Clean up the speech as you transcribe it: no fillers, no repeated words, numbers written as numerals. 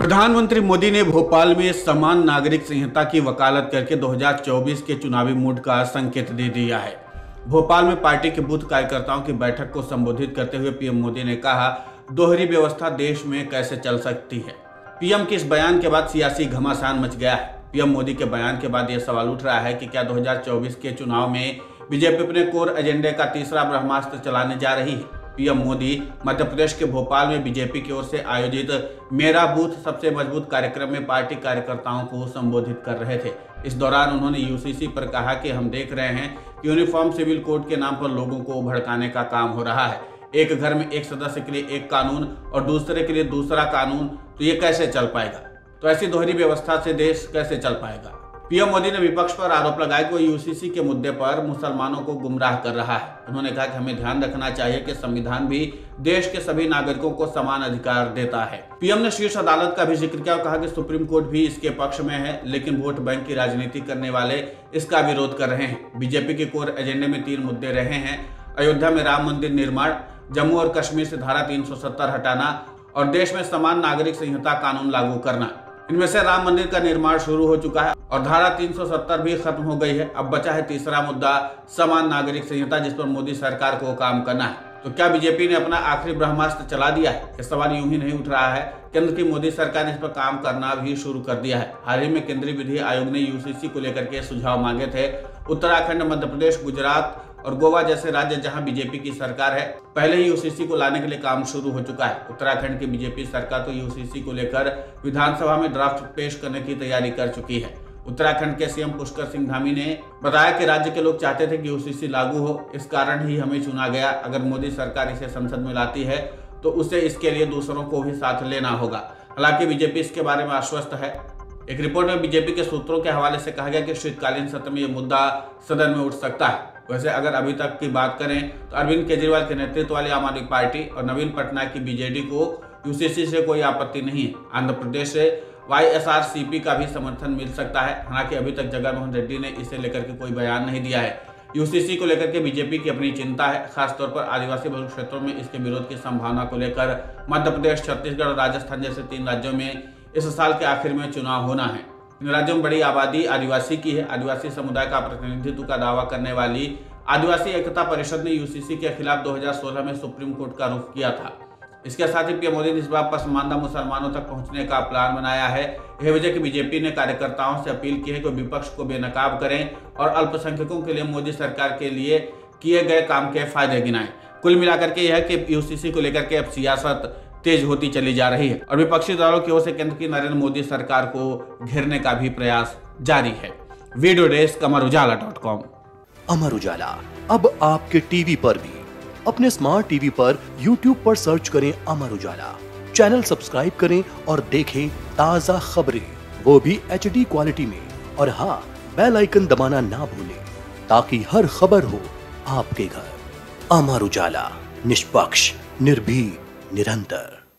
प्रधानमंत्री मोदी ने भोपाल में समान नागरिक संहिता की वकालत करके 2024 के चुनावी मूड का संकेत दे दिया है। भोपाल में पार्टी के बूथ कार्यकर्ताओं की बैठक को संबोधित करते हुए पीएम मोदी ने कहा, दोहरी व्यवस्था देश में कैसे चल सकती है। पीएम के इस बयान के बाद सियासी घमासान मच गया है। पीएम मोदी के बयान के बाद यह सवाल उठ रहा है कि क्या 2024 के चुनाव में बीजेपी अपने कोर एजेंडे का तीसरा ब्रह्मास्त्र चलाने जा रही है। पीएम मोदी मध्य प्रदेश के भोपाल में बीजेपी की ओर से आयोजित मेरा बूथ सबसे मजबूत कार्यक्रम में पार्टी कार्यकर्ताओं को संबोधित कर रहे थे। इस दौरान उन्होंने यूसीसी पर कहा कि हम देख रहे हैं कि यूनिफॉर्म सिविल कोड के नाम पर लोगों को भड़काने का काम हो रहा है। एक घर में एक सदस्य के लिए एक कानून और दूसरे के लिए दूसरा कानून, तो ये कैसे चल पाएगा। तो ऐसी दोहरी व्यवस्था से देश कैसे चल पाएगा। पीएम मोदी ने विपक्ष पर आरोप लगाया कि वो यूसीसी के मुद्दे पर मुसलमानों को गुमराह कर रहा है। उन्होंने कहा कि हमें ध्यान रखना चाहिए कि संविधान भी देश के सभी नागरिकों को समान अधिकार देता है। पीएम ने शीर्ष अदालत का भी जिक्र किया और कहा कि सुप्रीम कोर्ट भी इसके पक्ष में है, लेकिन वोट बैंक की राजनीति करने वाले इसका विरोध कर रहे हैं। बीजेपी के कोर एजेंडे में 3 मुद्दे रहे हैं: अयोध्या में राम मंदिर निर्माण, जम्मू और कश्मीर से धारा 370 हटाना और देश में समान नागरिक संहिता कानून लागू करना। इनमें से राम मंदिर का निर्माण शुरू हो चुका है और धारा 370 भी खत्म हो गई है। अब बचा है तीसरा मुद्दा, समान नागरिक संहिता, जिस पर मोदी सरकार को काम करना है। तो क्या बीजेपी ने अपना आखिरी ब्रह्मास्त्र चला दिया है? यह सवाल यूं ही नहीं उठ रहा है। केंद्र की मोदी सरकार ने इस पर काम करना भी शुरू कर दिया है। हाल ही में केंद्रीय विधि आयोग ने यूसीसी को लेकर के सुझाव मांगे थे। उत्तराखंड, मध्य प्रदेश, गुजरात और गोवा जैसे राज्य जहां बीजेपी की सरकार है, पहले ही यूसीसी को लाने के लिए काम शुरू हो चुका है। उत्तराखंड की बीजेपी सरकार तो यूसीसी को लेकर विधानसभा में ड्राफ्ट पेश करने की तैयारी कर चुकी है। उत्तराखंड के सीएम पुष्कर सिंह धामी ने बताया कि राज्य के लोग चाहते थे कि यूसीसी लागू हो, इस कारण ही हमें चुना गया। अगर मोदी सरकार इसे संसद में लाती है तो उसे इसके लिए दूसरों को भी साथ लेना होगा। हालांकि बीजेपी इसके बारे में आश्वस्त है। एक रिपोर्ट में बीजेपी के सूत्रों के हवाले से कहा गया कि शीतकालीन सत्र में यह मुद्दा सदन में उठ सकता है। वैसे अगर अभी तक की बात करें तो अरविंद केजरीवाल के नेतृत्व वाली आम आदमी पार्टी और नवीन पटनायक की बीजेडी को यूसीसी से कोई आपत्ति नहीं है। आंध्र प्रदेश से वाईएसआरसीपी का भी समर्थन मिल सकता है। हालांकि अभी तक जगनमोहन रेड्डी ने इसे लेकर के कोई बयान नहीं दिया है। यूसीसी को लेकर के बीजेपी की अपनी चिंता है, खासतौर पर आदिवासी बहुल क्षेत्रों में इसके विरोध की संभावना को लेकर। मध्य प्रदेश, छत्तीसगढ़ और राजस्थान जैसे 3 राज्यों में इस साल के आखिर में चुनाव होना है। इन राज्यों में बड़ी आबादी आदिवासी की है। आदिवासी समुदाय का प्रतिनिधित्व का दावा करने वाली आदिवासी एकता परिषद ने यूसीसी के खिलाफ 2016 में सुप्रीम कोर्ट का रुख किया था। इसके साथ ही पीएम मोदी ने इस बार पसमानदा मुसलमानों तक पहुंचने का प्लान बनाया है। यह वजह कि बीजेपी ने कार्यकर्ताओं से अपील की है कि विपक्ष को बेनकाब करें और अल्पसंख्यकों के लिए मोदी सरकार के लिए किए गए काम के फायदे गिनाएं। कुल मिलाकर के यह है कि यूसीसी को लेकर के अब सियासत तेज होती चली जा रही है और विपक्षी दलों की ओर से केंद्र की नरेंद्र मोदी सरकार को घेरने का भी प्रयास जारी है। Video desk अमरउजाला.com। अमर उजाला अब आपके टीवी पर भी। अपने स्मार्ट टीवी पर YouTube पर सर्च करें अमर उजाला, चैनल सब्सक्राइब करें और देखें ताजा खबरें, वो भी HD क्वालिटी में। और हाँ, बेल आइकन दबाना ना भूलें ताकि हर खबर हो आपके घर। अमर उजाला, निष्पक्ष, निर्भीक, निरंतर।